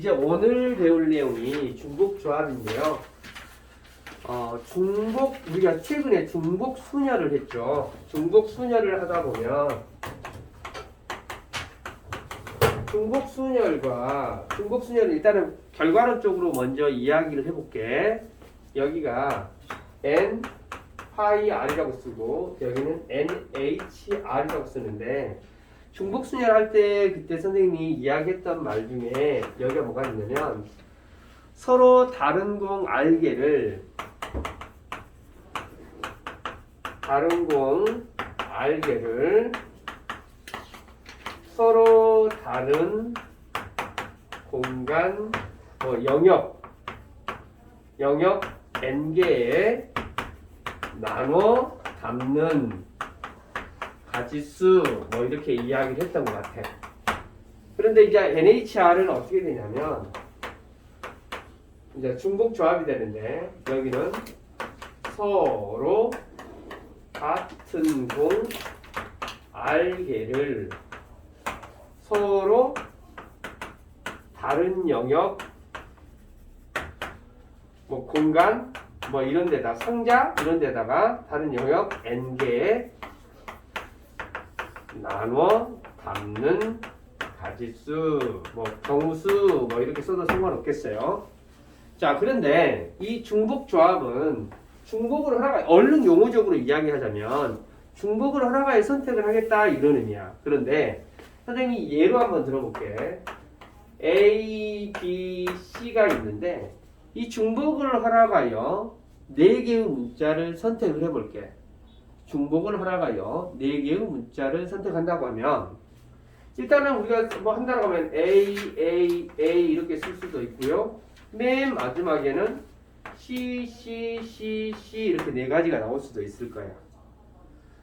이제 오늘 배울 내용이 중복조합인데요. 우리가 최근에 중복순열을 했죠. 중복순열을 하다 보면 중복순열을 일단은 결과론적으로 먼저 이야기를 해볼게. 여기가 N 파이 R이라고 쓰고 여기는 NHR이라고 쓰는데 중복순열 할 때 그때 선생님이 이야기했던 말 중에 여기가 뭐가 있냐면 서로 다른 공 R개를 서로 다른 공간 영역 n개에 나눠 담는 가지수 이렇게 이야기를 했던 것 같아. 그런데 이제 NHR은 어떻게 되냐면 이제 중복조합이 되는데 여기는 서로 같은 공 R개를 서로 다른 영역 공간 이런 데다 상자 이런 데다가 다른 영역 n개에 나눠 담는 가지수 정수 이렇게 써도 상관없겠어요. 자, 그런데 이 중복조합은 중복을 하나가 얼른 용어적으로 이야기하자면 중복을 하나가에 선택을 하겠다 이런 의미야. 그런데 선생님이 예로 한번 들어볼게. A, B, C가 있는데 이 중복을 하나가요 4개의 문자를 선택을 해볼게. 중복을 하나가요 4개의 문자를 선택한다고 하면 일단은 우리가 한다고 하면 A, A, A 이렇게 쓸 수도 있고요. 맨 마지막에는 C, C, C, C 이렇게 4가지가 나올 수도 있을 거야.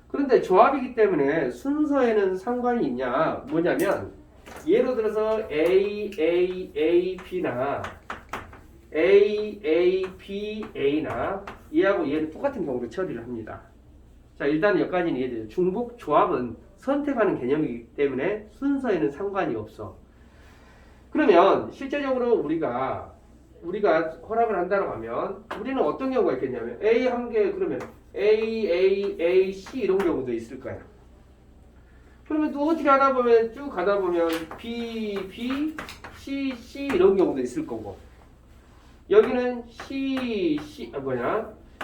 그런데 조합이기 때문에 순서에는 상관이 있냐? 뭐냐면 예를 들어서 A, A, A, B나 A, A, B, A나 얘하고 얘는 똑같은 경우로 처리를 합니다. 자, 일단 여기까지는 이해돼요. 중복 조합은 선택하는 개념이기 때문에 순서에는 상관이 없어. 그러면 실제적으로 우리가 허락을 한다고 하면 우리는 어떤 경우가 있겠냐면 A 한 개 그러면 A, A, A, C 이런 경우도 있을 거야. 그러면 또 어떻게 쭉 가다 보면 B, B, C, C 이런 경우도 있을 거고 여기는 C, C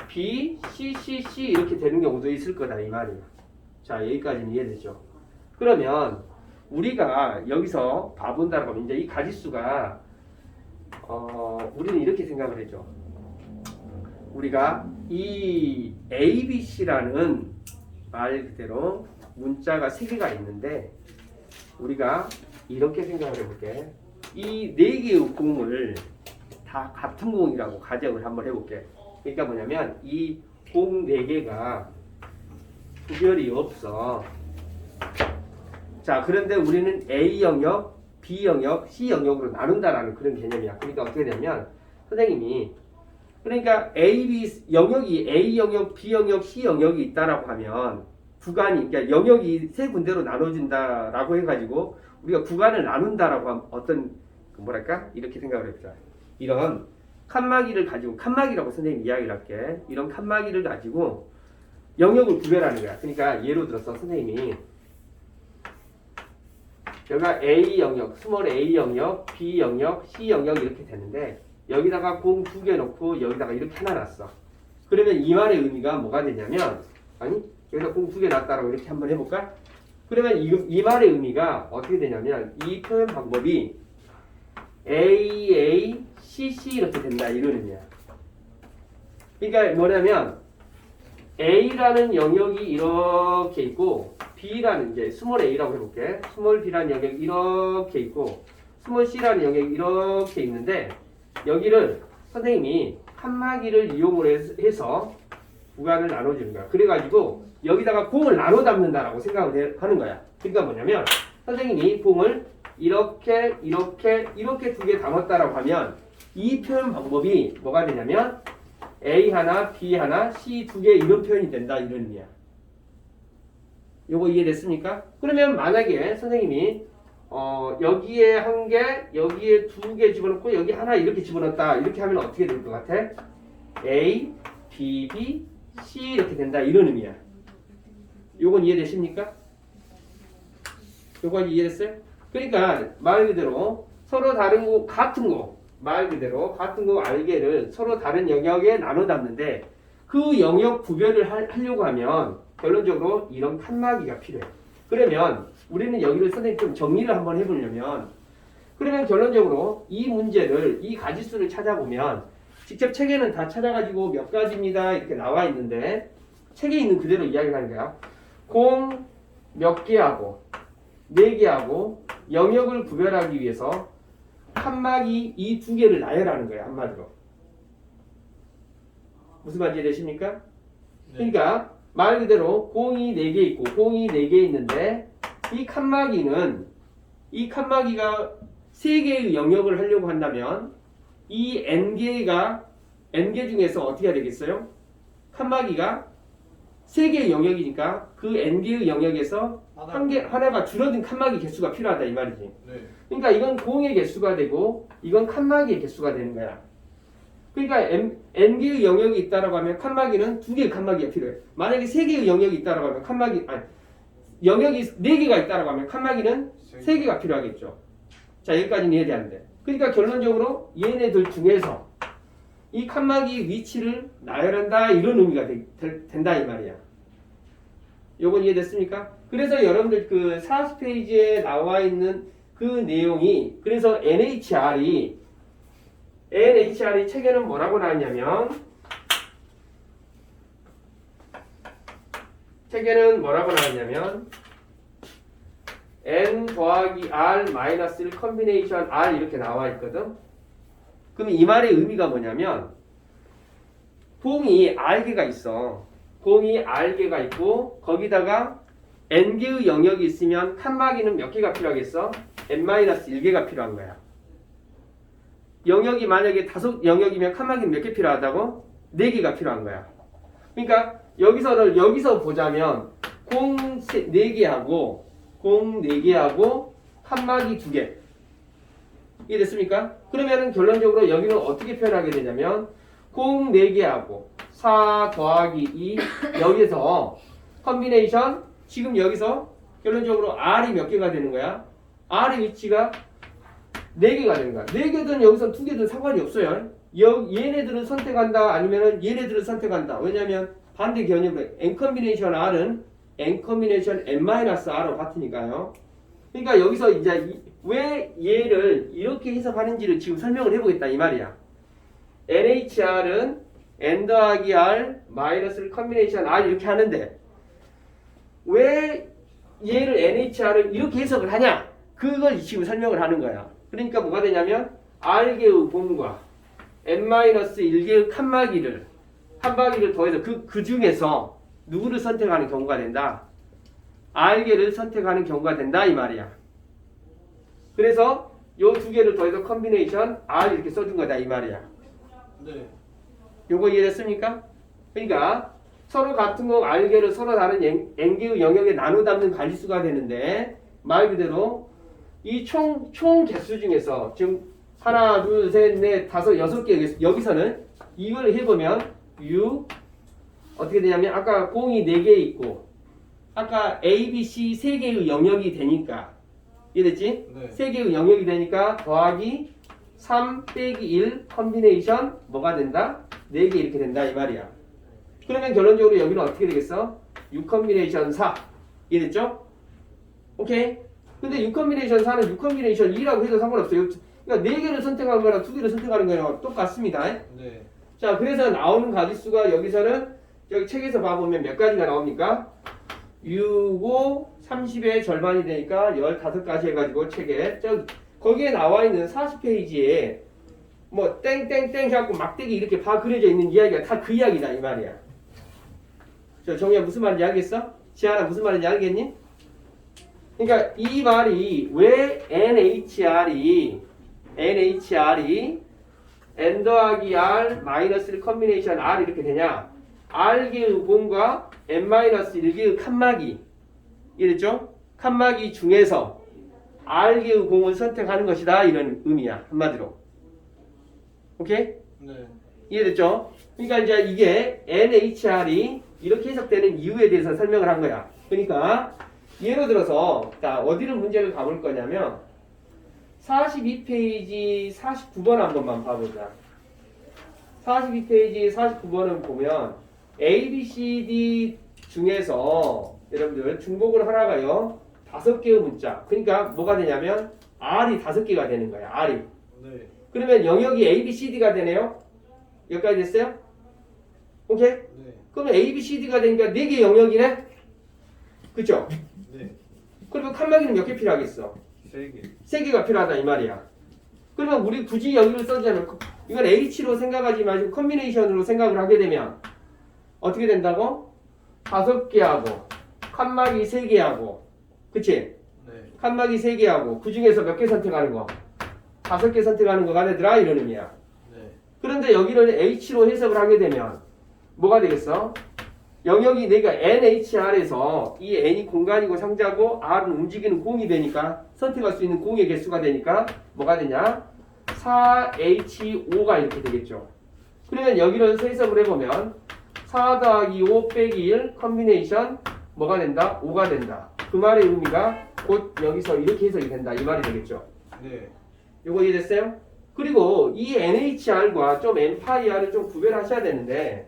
B, C, C, C 이렇게 되는 경우도 있을 거다 이 말이야. 자, 여기까지는 이해되죠? 그러면 우리가 여기서 봐본다고 하면 이제 이 가지수가 우리는 이렇게 생각을 해줘. 우리가 이 A, B, C라는 말 그대로 문자가 3개가 있는데 우리가 이렇게 생각을 해볼게. 이 4개의 공을 다 같은 공이라고 가정을 한번 해볼게. 그러니까 뭐냐면 이 공 4개가 구별이 없어. 자, 그런데 우리는 A 영역, B 영역, C 영역으로 나눈다라는 그런 개념이야. 그러니까 어떻게 되냐면 선생님이 그러니까 A, B 영역이 A 영역, B 영역, C 영역이 있다라고 하면 구간이 그러니까 영역이 3군데로 나눠진다라고 해가지고 우리가 구간을 나눈다라고 하면 어떤 이렇게 생각을 해보자. 이런 칸막이를 가지고 칸막이라고 선생님이 이야기를 할게. 이런 칸막이를 가지고 영역을 구별하는 거야. 그러니까 예로 들어서 선생님이 여기가 A 영역, 스몰 A 영역, B 영역, C 영역 이렇게 되는데 여기다가 공 2개 놓고 여기다가 이렇게 하나 놨어. 그러면 이 말의 의미가 뭐가 되냐면 여기다 공 2개 놨다라고 이렇게 한번 해볼까? 그러면 이 말의 의미가 어떻게 되냐면 이 표현 방법이 A, A, C, C 이렇게 된다 이런 의미야. 그러니까 뭐냐면 A라는 영역이 이렇게 있고 B라는 이제 스몰 A라고 해볼게. 스몰 B라는 영역이 이렇게 있고 스몰 C라는 영역이 이렇게 있는데 여기를 선생님이 칸막이를 이용을 해서 구간을 나눠주는 거야. 그래가지고 여기다가 공을 나눠 담는다라고 생각을 하는 거야. 그러니까 뭐냐면 선생님이 공을 이렇게 2개 담았다라고 하면 이 표현 방법이 뭐가 되냐면 A 하나, B 하나, C 2개 이런 표현이 된다 이런 의미야. 요거 이해됐습니까? 그러면 만약에 선생님이 여기에 한 개, 여기에 두 개 집어넣고 여기 하나 이렇게 집어넣었다. 이렇게 하면 어떻게 될 것 같아? A, B, B, C 이렇게 된다. 이런 의미야. 요건 이해되십니까? 요건 이해됐어요? 그러니까 말 그대로 서로 다른 거 같은 거 말 그대로 같은 거 알게를 서로 다른 영역에 나눠 담는데 그 영역 구별을 하려고 하면 결론적으로 이런 칸막이가 필요해. 그러면 우리는 여기를 선생님 좀 정리를 한번 해보려면 그러면 결론적으로 이 문제를 이 가지수를 찾아보면 직접 책에는 다 찾아가지고 몇 가지입니다 이렇게 나와 있는데 책에 있는 그대로 이야기를 하는 거야. 공 몇 개하고 4개하고 영역을 구별하기 위해서 칸막이 이 두 개를 나열하는 거야. 한마디로. 무슨 말인지 되십니까? 네. 그러니까 말 그대로 공이 4개 있고 공이 4개 있는데 이 칸막이가 3개의 영역을 하려고 한다면 이 n개 중에서 어떻게 해야 되겠어요? 칸막이가 3개의 영역이니까 그 n개의 영역에서 하나가 줄어든 칸막이 개수가 필요하다 이 말이지. 네. 그러니까 이건 공의 개수가 되고 이건 칸막이의 개수가 되는 거야. 그러니까 n개의 영역이 있다라고 하면 칸막이는 2개의 칸막이가 필요해. 만약에 3개의 영역이 있다라고 하면 영역이 4개가 있다라고 하면 칸막이는 3개가 필요하겠죠. 자, 여기까지는 이해되는데. 그러니까 결론적으로 얘네들 중에서 이 칸막이 위치를 나열한다 이런 의미가 된다 이 말이야. 요건 이해됐습니까? 그래서 여러분들 그 40페이지에 나와 있는 그 내용이 그래서 NHR이 책에는 뭐라고 나왔냐면 N 더하기 R 마이너스 1 컨비네이션 R 이렇게 나와 있거든. 그럼 이 말의 의미가 뭐냐면 공이 R개가 있어. 공이 R개가 있고 거기다가 N개의 영역이 있으면 칸막이는 몇 개가 필요하겠어? N-1개가 필요한 거야. 영역이 만약에 5영역이면 칸막이는 몇 개 필요하다고? 4개가 필요한 거야. 그러니까 여기서 보자면 공 4개하고 칸막이 2개. 이해됐습니까? 그러면은 결론적으로 여기는 어떻게 표현하게 되냐면 공 4개하고 4 더하기 2 여기서 컨비네이션 지금 여기서 결론적으로 R이 몇 개가 되는 거야? R의 위치가 4개가 되는 거야. 4개든 여기서 2개든 상관이 없어요. 얘네들은 선택한다 아니면은 얘네들을 선택한다. 왜냐면 반대 개념으로 N 컨비네이션 R은 N 컨비네이션 N-R로 같으니까요. 그러니까 여기서 이제 왜 얘를 이렇게 해석하는지를 지금 설명을 해보겠다 이 말이야. NHR은 N 더하기 R 마이너스 컨비네이션 R 이렇게 하는데 왜 얘를 NHR을 이렇게 해석을 하냐? 그걸 지금 설명을 하는 거야. 그러니까 뭐가 되냐면 R개의 공과 N-1개의 칸막이를 더해서 그 중에서 누구를 선택하는 경우가 된다? R개를 선택하는 경우가 된다 이 말이야. 그래서 요 두 개를 더해서 컨비네이션 R 이렇게 써준 거다 이 말이야. 네. 요거 이해됐습니까? 그러니까 서로 같은 거 R개를 서로 다른 N개의 영역에 나눠 담는 가지수가 되는데 말 그대로 이 총 개수 중에서 지금 하나, 둘, 셋, 넷, 다섯, 6개 여기서는 이걸 해보면 어떻게 되냐면 아까 공이 4개 있고 아까 A, B, C 3개의 영역이 되니까 이해됐지? 네. 3개의 영역이 되니까 더하기 3 빼기 1 컨비네이션 뭐가 된다? 4개 이렇게 된다 이 말이야. 그러면 결론적으로 여기는 어떻게 되겠어? 6 컨비네이션 4 이해됐죠? 오케이? 근데 6 컨비네이션 4는 6 컨비네이션 2라고 해도 상관없어요. 그러니까 4개를 선택하는 거랑 2개를 선택하는 거랑 똑같습니다. 네. 자, 그래서 나오는 가지수가 여기서는 여기 책에서 봐보면 몇 가지가 나옵니까? 6, 5, 30의 절반이 되니까 15가지 해가지고 책에 거기에 나와 있는 40페이지에 뭐 땡땡땡 해갖고 막대기 이렇게 다 그려져 있는 이야기가 다 그 이야기다 이 말이야. 정희야 무슨 말인지 알겠어? 지아나 무슨 말인지 알겠니? 그러니까 이 말이 왜 NHR이 N 더하기 R 마이너스 1 컨비네이션 R 이렇게 되냐? R개의 공과 N-1개의 칸막이 이랬죠? 칸막이 중에서 R개의 공을 선택하는 것이다 이런 의미야 한마디로. 오케이? 네. 이해됐죠? 그러니까 이제 이게 NHR이 이렇게 해석되는 이유에 대해서 설명을 한 거야. 그러니까 예를 들어서 자 어디를 문제를 가볼 거냐면 42페이지 49번 한 번만 봐보자. 42페이지 49번을 보면 A, B, C, D 중에서 여러분들 중복을 하나가요 5개의 문자. 그러니까 뭐가 되냐면 R이 5개가 되는 거야. R이. 네. 그러면 영역이 A, B, C, D가 되네요. 여기까지 됐어요? 오케이? 네. 그러면 A, B, C, D가 되니까 4개 영역이네? 그쵸? 네. 그리고 칸막이는 몇 개 필요하겠어? 3개. 3개가 필요하다 이 말이야. 그러면 우리 굳이 여기를 써주자면 이건 H로 생각하지 마시고 컨비네이션으로 생각을 하게 되면 어떻게 된다고? 5개하고 칸막이 3개하고 그치? 네. 칸막이 3개하고 그 중에서 몇 개 선택하는 거? 5개 선택하는 거가 되더라 이런 의미야. 네. 그런데 여기를 H로 해석을 하게 되면 뭐가 되겠어? 영역이 내가 NHR에서 이 N이 공간이고 상자고 R은 움직이는 공이 되니까 선택할 수 있는 공의 개수가 되니까 뭐가 되냐? 4H5가 이렇게 되겠죠. 그러면 여기를 해석을 해보면 4 더하기 5 빼기 1 컨비네이션 뭐가 된다? 5가 된다. 그 말의 의미가 곧 여기서 이렇게 해석이 된다. 이 말이 되겠죠. 네. 요거 이해됐어요? 그리고 이 NHR과 좀 M파이R을 좀 구별하셔야 되는데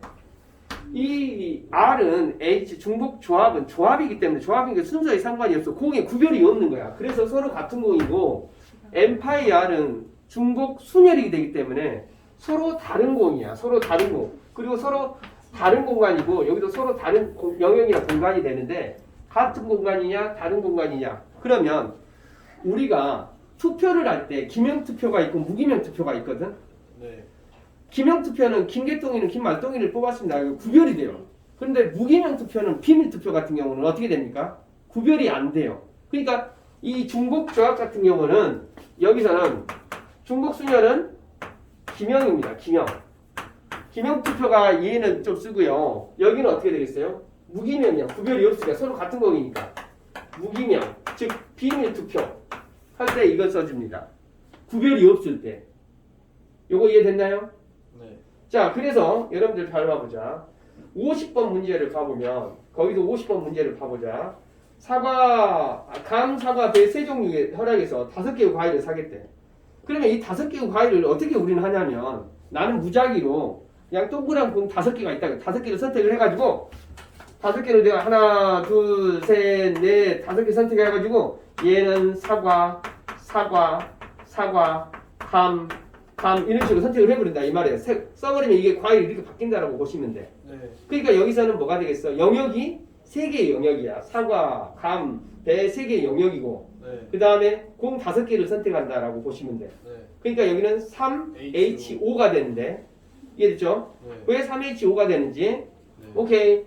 이 R은 H 중복 조합은 조합이기 때문에 조합이니까 순서에 상관이 없어. 공에 구별이 없는 거야. 그래서 서로 같은 공이고 M파이R은 중복 순열이기 되기 때문에 서로 다른 공이야. 서로 다른 공. 그리고 서로 다른 공간이고 여기도 서로 다른 영역이나 공간이 되는데 같은 공간이냐 다른 공간이냐. 그러면 우리가 투표를 할 때 기명 투표가 있고 무기명 투표가 있거든. 네. 기명 투표는 김개똥이는 김말똥이를 뽑았습니다. 이거 구별이 돼요. 그런데 무기명 투표는 비밀 투표 같은 경우는 어떻게 됩니까? 구별이 안 돼요. 그러니까 이 중복 조합 같은 경우는 여기서는 중복 순열은 기명입니다. 기명. 기명 투표가 얘는 좀 쓰고요. 여기는 어떻게 되겠어요? 무기명이야. 구별이 없으니까 서로 같은 거니까. 무기명, 즉 비밀 투표 할 때 이걸 써줍니다. 구별이 없을 때. 요거 이해됐나요? 네. 자, 그래서 여러분들 잘 봐보자. 50번 문제를 봐보면 거기도 50번 문제를 봐보자. 감, 사과, 배 세 종류의 혈액에서 5개의 과일을 사겠대. 그러면 이 5개의 과일을 어떻게 우리는 하냐면 나는 무작위로 그냥 동그란 공 5개가 있다. 5개를 선택을 해가지고 5개를 내가 하나, 둘, 셋, 넷, 5개 선택해가지고 얘는 사과, 감, 이런 식으로 선택을 해버린다 이 말이에요. 써버리면 이게 과일이 이렇게 바뀐다라고 보시면 돼. 네. 그러니까 여기서는 뭐가 되겠어? 영역이 3개의 영역이야. 사과, 감, 배 3개의 영역이고 네. 그 다음에 공 5개를 선택한다라고 보시면 돼. 네. 그러니까 여기는 3H5가 되는데 이해됐죠? 네. 왜 3H5가 되는지? 네. 오케이.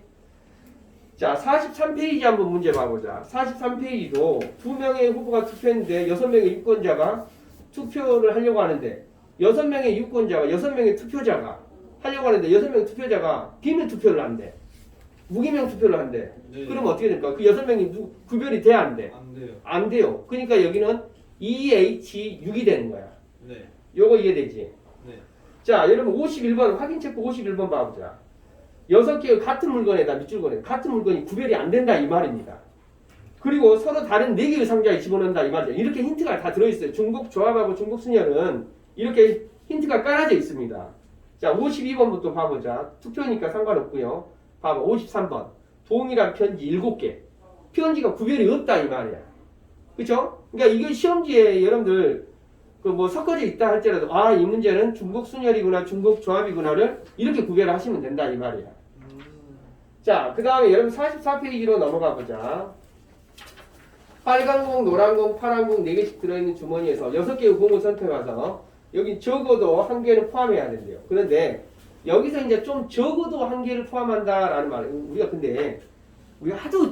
자, 43페이지 한번 문제 봐보자. 43페이지도 2명의 후보가 투표했는데 6명의 유권자가 투표를 하려고 하는데 6명의 유권자가 6명의 투표자가 하려고 하는데 6명의 투표자가 비밀 투표를 한대. 무기명 투표를 한대. 네. 그러면 어떻게 될까? 그 6명이 구별이 돼야 안 돼? 안 돼요. 안 돼요. 그러니까 여기는 EH6이 되는 거야. 네. 요거 이해되지? 네. 자, 여러분 51번 확인 체크 51번 봐보자. 6개의 같은 물건에다 밑줄 그어내. 같은 물건이 구별이 안 된다 이 말입니다. 그리고 서로 다른 4개의 상자에 집어넣는다 이 말이죠. 이렇게 힌트가 다 들어있어요. 중복 조합하고 중복 순열은 이렇게 힌트가 깔아져 있습니다. 자, 52번부터 봐보자. 투표니까 상관없고요. 봐봐. 53번. 동일한 편지 7개. 편지가 구별이 없다 이 말이야. 그쵸? 그러니까 이게 시험지에 여러분들 그 뭐 섞어져 있다 할지라도 아, 이 문제는 중복 순열이구나 중복 조합이구나를 이렇게 구별을 하시면 된다 이 말이야. 자, 그 다음에 여러분 44페이지로 넘어가 보자. 빨간 공, 노란 공, 파란 공 4개씩 들어있는 주머니에서 6개의 공을 선택해서 여기 적어도 1개는 포함해야 된대요. 그런데 여기서 이제 좀 적어도 1개를 포함한다라는 말. 근데 우리가 하도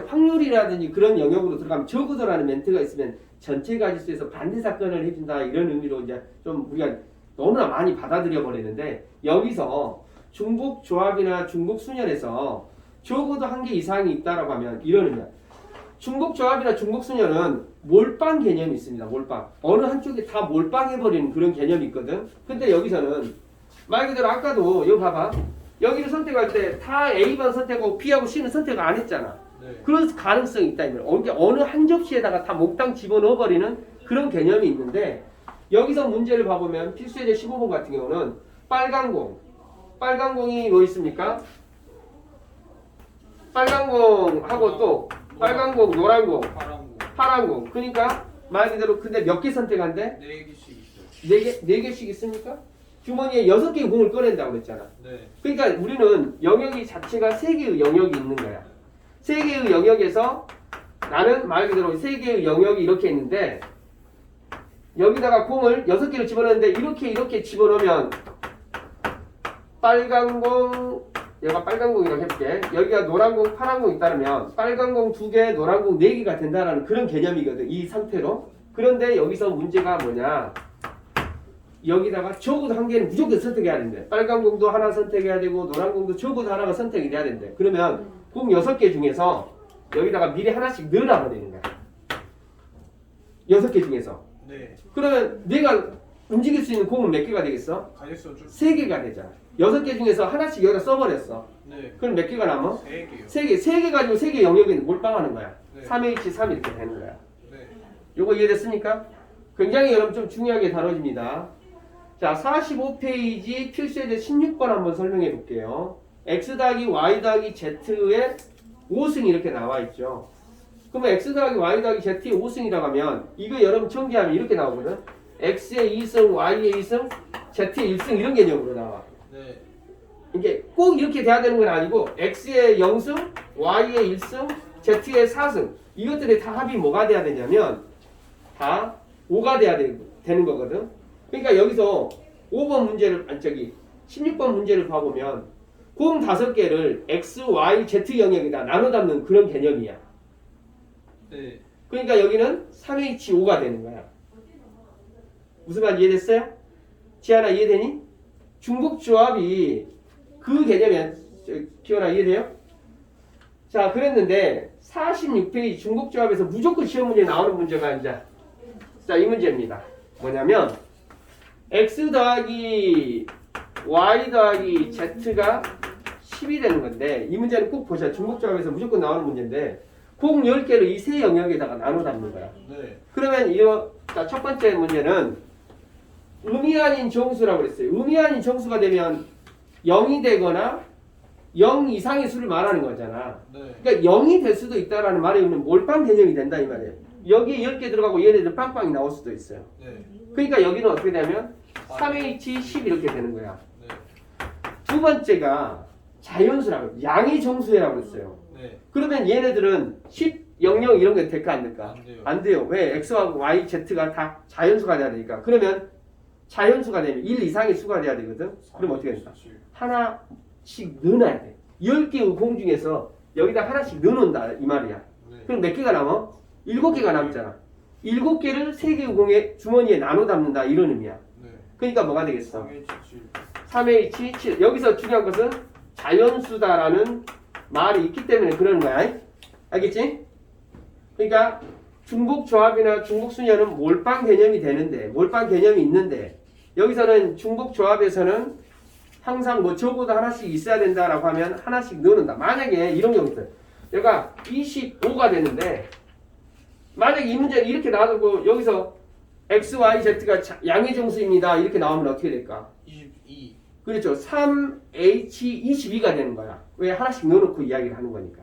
확률이라든지 그런 영역으로 들어가면 적어도라는 멘트가 있으면 전체 가지수에서 반대 사건을 해준다 이런 의미로 이제 좀 우리가 너무나 많이 받아들여 버리는데 여기서 중복 조합이나 중복 순열에서 적어도 1개 이상이 있다라고 하면 이런 의미야. 중복조합이나 중복순열은 몰빵 개념이 있습니다. 몰빵. 어느 한쪽에 다 몰빵해버리는 그런 개념이 있거든. 근데 여기서는 말 그대로 아까도 여기 봐봐. 여기를 선택할 때 다 A번 선택하고 B하고 C는 선택 안 했잖아. 네. 그런 가능성이 있다. 어느 한 접시에다가 다 몽땅 집어넣어버리는 그런 개념이 있는데 여기서 문제를 봐보면 필수예제 15번 같은 경우는 빨간 공. 빨간 공이 뭐 있습니까? 빨간 공하고 또 빨간 공, 노란 공, 파란 공. 파란 공. 그러니까 말 그대로 근데 몇 개 선택한대? 4개씩 있어요. 네 개씩 있습니까? 주머니에 6개의 공을 꺼낸다고 그랬잖아. 네. 그러니까 우리는 영역이 자체가 3개의 영역이 있는 거야. 3개의 영역에서 나는 말 그대로 3개의 영역이 이렇게 있는데 여기다가 공을 6개를 집어넣는데 이렇게 집어넣으면 빨간 공, 얘가 빨간 공이라고 해볼게. 여기가 노란 공, 파란 공이 따르면 빨간 공 2개, 노란 공 4개가 된다라는 그런 개념이거든. 이 상태로. 그런데 여기서 문제가 뭐냐. 여기다가 적어도 한 개는 무조건 선택해야 된대. 빨간 공도 하나 선택해야 되고 노란 공도 적어도 하나가 선택이 돼야 된대. 그러면 공 6개 중에서 여기다가 미리 하나씩 넣어놔버리는 거야. 6개 중에서. 네. 그러면 내가 움직일 수 있는 공은 몇 개가 되겠어? 가겠어 좀. 3개가 되잖아. 6개 중에서 하나씩 여기다 써버렸어. 네. 그럼 몇 개가 남아? 3개요. 3개 가지고 3개 영역에 몰빵하는 거야. 네. 3H3 이렇게 되는 거야. 네. 요거 이해됐습니까? 굉장히 여러분 좀 중요하게 다뤄집니다. 자, 45페이지 필수예제 16번 한번 설명해 볼게요. x 더하기 y 더하기 z의 5승 이렇게 나와 있죠. 그러면 x 더하기 y 더하기 z의 5승이라고 하면 이거 여러분 전개하면 이렇게 나오거든. x의 2승, y의 2승, z의 1승 이런 개념으로 나와. 네. 이게 꼭 이렇게 돼야 되는 건 아니고 x의 0승, y의 1승, z의 4승 이것들이 다 합이 뭐가 돼야 되냐면 다 5가 돼야 되는 거거든. 그러니까 여기서 5번 문제를 16번 문제를 봐보면 공 5개를 x, y, z 영역에다 나눠 담는 그런 개념이야. 네. 그러니까 여기는 3H5가 되는 거야. 무슨 말 이해됐어요? 지아나 이해되니? 중복조합이 그 개념이야. 기현아 이해돼요? 자, 그랬는데 46페이지 중복조합에서 무조건 시험 문제에 나오는 문제가 이제 자, 이 문제입니다. 뭐냐면 x 더하기 y 더하기 z가 10이 되는 건데 이 문제는 꼭 보셔. 중복조합에서 무조건 나오는 문제인데 공 10개를 이 세 영역에다가 나눠 담는 거야. 네. 그러면 이거 자, 첫 번째 문제는 의미 아닌 정수라고 그랬어요. 의미 아닌 정수가 되면 0이 되거나 0 이상의 수를 말하는 거잖아. 네. 그러니까 0이 될 수도 있다라는 말이 오면 몰빵 개념이 된다 이 말이에요. 여기에 10개 들어가고 얘네들 빵빵이 나올 수도 있어요. 네. 그러니까 여기는 어떻게 되면 3H10 이렇게 되는 거야. 네. 두 번째가 자연수라고 양의 정수라고 했어요. 네. 그러면 얘네들은 10, 00 이런 게 될까 안 될까? 안 돼요. 안 돼요. 왜? X와 Y, Z가 다 자연수가 돼야 되니까. 그러면 자연수가 되면 1 이상의 수가 돼야 되거든. 그럼 어떻게 된다? 하나씩 넣어놔야 돼. 10개의 공 중에서 여기다 하나씩 넣어놓는다 이 말이야. 네. 그럼 몇 개가 남아? 7개가 남잖아. 7개를 3개의 공의 주머니에 나눠 담는다 이런 의미야. 네. 그러니까 뭐가 되겠어? 3H7. 3H7. 여기서 중요한 것은 자연수다라는 말이 있기 때문에 그러는 거야. 알겠지? 그러니까 중복조합이나 중복순열은 몰빵 개념이 되는데 몰빵 개념이 있는데 여기서는 중복조합에서는 항상 뭐 적어도 하나씩 있어야 된다라고 하면 하나씩 넣는다. 만약에 이런 경우 있어요. 얘가 25가 되는데 만약에 이 문제를 이렇게 놔두고 여기서 x, y, z가 양의 정수입니다. 이렇게 나오면 어떻게 될까? 22. 그렇죠. 3H22가 되는 거야. 왜? 하나씩 넣어놓고 이야기를 하는 거니까.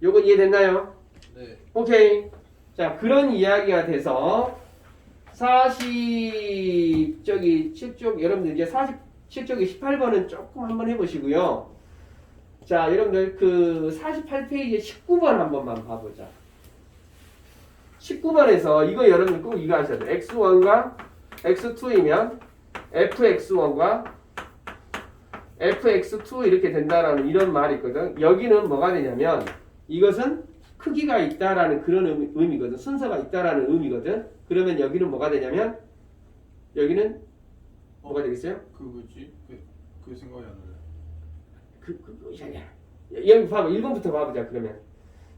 요거 이해됐나요? 네. 오케이. 자, 그런 이야기가 돼서 7쪽 여러분들 이제 47쪽에 18번은 조금 한번 해보시고요. 자, 여러분들 그 48페이지 19번 한 번만 봐보자. 19번에서 이거 여러분들 꼭 이거 하셔야 돼요. x1과 x2이면 fx1과 fx2 이렇게 된다라는 이런 말이 있거든. 여기는 뭐가 되냐면 이것은 크기가 있다라는 그런 의미거든. 순서가 있다라는 의미거든. 그러면 여기는 뭐가 되냐면 여기는 뭐가 되겠어요? 그 뭐지? 그 생각이 안 나요. 여기 봐봐. 1번부터 봐보자. 그러면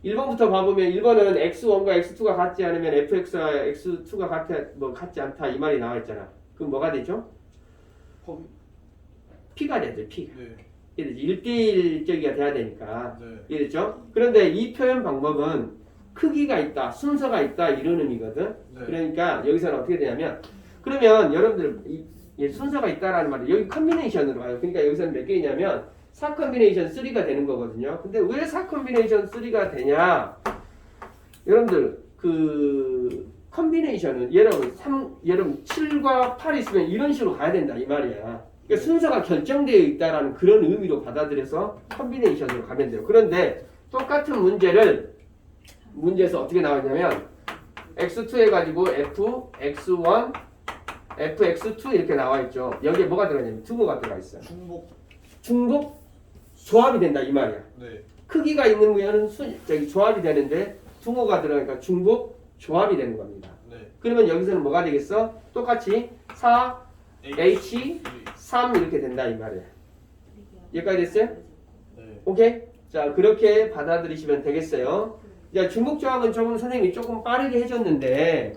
1번부터 봐보면 1번은 x1과 x2가 같지 않으면 fx와 x2가 같지 않다 이 말이 나와 있잖아. 그럼 뭐가 되죠? 펌. p가 되죠. p. 네. 이해되지? 1대1적이가 돼야 되니까. 네. 이해됐죠? 그런데 이 표현 방법은 크기가 있다, 순서가 있다 이런 의미거든. 네. 그러니까 여기서는 어떻게 되냐면 그러면 여러분들 순서가 있다라는 말이 여기 컨비네이션으로 가요. 그러니까 여기서는 몇 개냐면 4 컨비네이션 3가 되는 거거든요. 근데 왜 4 컨비네이션 3가 되냐? 여러분들 그 컨비네이션은 여러분 7과 8 있으면 이런 식으로 가야 된다 이 말이야. 그러니까 순서가 결정되어 있다라는 그런 의미로 받아들여서 컨비네이션으로 가면 돼요. 그런데 똑같은 문제에서 어떻게 나왔냐면 x2 해가지고 fx1, fx2 이렇게 나와 있죠. 여기에 뭐가 들어있냐면 두부가 들어가 있어요. 중복 조합이 된다 이 말이야. 네. 크기가 있는 무게는 조합이 되는데 둥어가 들어가니까 중복 조합이 되는 겁니다. 네. 그러면 여기서는 뭐가 되겠어? 똑같이 4, H, 3 이렇게 된다 이 말이야. 여기까지 됐어요? 네. 오케이? 자 그렇게 받아들이시면 되겠어요. 자 중복 조합은 조금 선생님이 조금 빠르게 해줬는데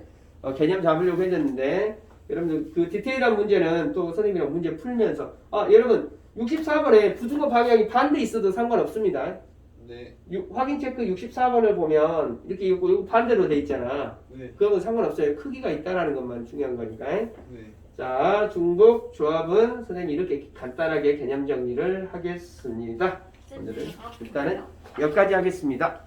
개념 잡으려고 해줬는데 여러분들 그 디테일한 문제는 또 선생님이랑 문제 풀면서 여러분 64번에 부등호 방향이 반대 있어도 상관없습니다. 네. 확인 체크 64번을 보면 이렇게 있고 이거 반대로 돼 있잖아. 네. 그건 상관없어요. 크기가 있다라는 것만 중요한 거니까. 네. 자 중복 조합은 선생님이 이렇게 간단하게 개념 정리를 하겠습니다. 오늘은 일단은 여기까지 하겠습니다.